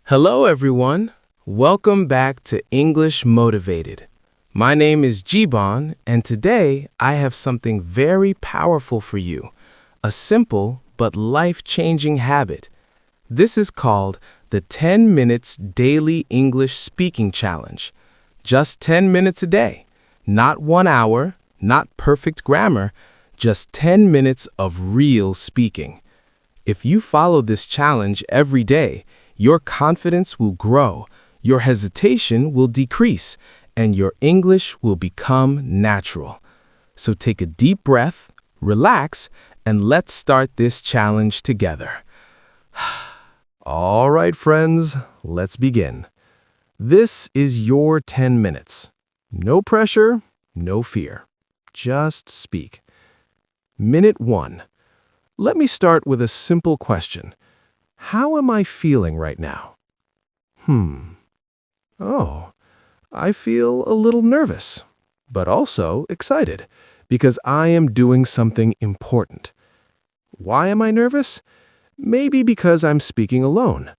Hello, everyone. Welcome back to English Motivated. My name is Jiban, and today I have something very powerful for you, a simple but life-changing habit. This is called the 10 Minutes Daily English Speaking Challenge. Just 10 minutes a day, not 1 hour, not perfect grammar, just 10 minutes of real speaking. If you follow this challenge every day, your confidence will grow, your hesitation will decrease, and your English will become natural. So take a deep breath, relax, and let's start this challenge together. All right, friends, let's begin. This is your 10 minutes. No pressure, no fear. Just speak. Minute 1. Let me start with a simple question. How am I feeling right now? Oh, I feel a little nervous, but also excited because I am doing something important. Why am I nervous? Maybe because I'm speaking alone.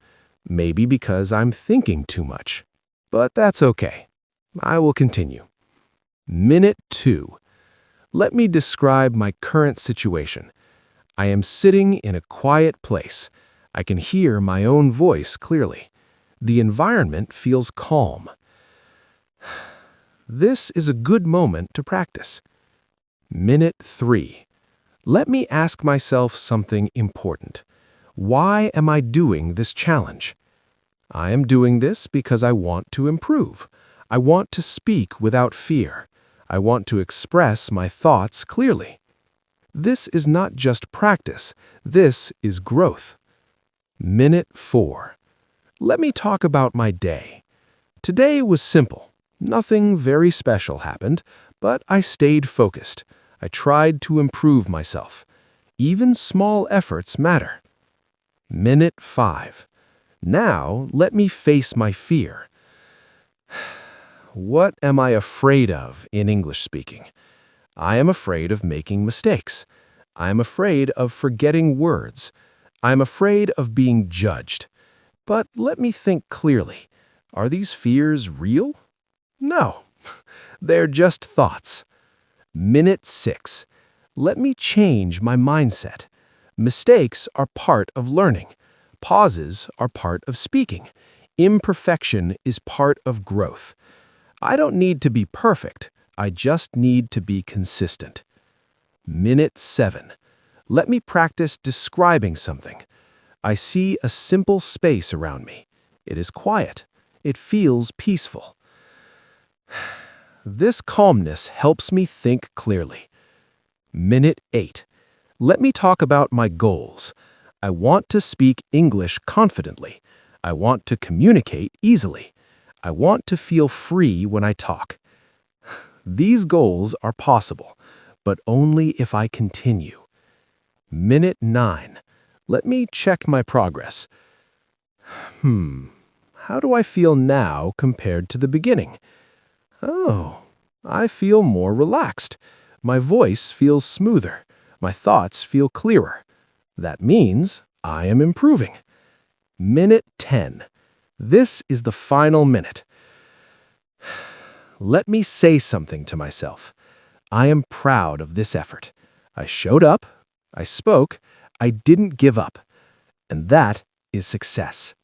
Maybe because I'm thinking too much. But that's okay. I will continue. Minute 2. Let me describe my current situation. I am sitting in a quiet place. I can hear my own voice clearly. The environment feels calm. This is a good moment to practice. Minute 3. Let me ask myself something important. Why am I doing this challenge? I am doing this because I want to improve. I want to speak without fear. I want to express my thoughts clearly. This is not just practice. This is growth. Minute 4. Let me talk about my day. Today was simple. Nothing very special happened, but I stayed focused. I tried to improve myself. Even small efforts matter. Minute 5. Now, let me face my fear. What am I afraid of in English speaking? I am afraid of making mistakes. I am afraid of forgetting words. I am afraid of being judged. But let me think clearly. Are these fears real? No, they're just thoughts. Minute 6. Let me change my mindset. Mistakes are part of learning. Pauses are part of speaking. Imperfection is part of growth. I don't need to be perfect. I just need to be consistent. Minute 7. Let me practice describing something. I see a simple space around me. It is quiet. It feels peaceful. This calmness helps me think clearly. Minute 8. Let me talk about my goals. I want to speak English confidently. I want to communicate easily. I want to feel free when I talk. These goals are possible, but only if I continue. Minute 9. Let me check my progress. How do I feel now compared to the beginning? Oh, I feel more relaxed. My voice feels smoother. My thoughts feel clearer. That means I am improving. Minute 10. This is the final minute. Let me say something to myself. I am proud of this effort. I showed up. I spoke. I didn't give up. And that is success.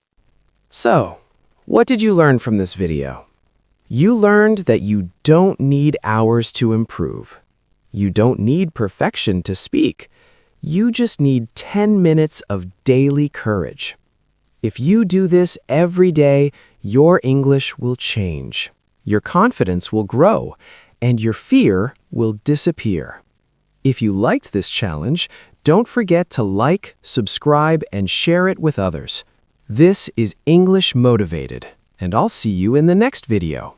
So, what did you learn from this video? You learned that you don't need hours to improve. You don't need perfection to speak. You just need 10 minutes of daily courage. If you do this every day, your English will change. Your confidence will grow, and your fear will disappear. If you liked this challenge, don't forget to like, subscribe, and share it with others. This is English Motivated, and I'll see you in the next video.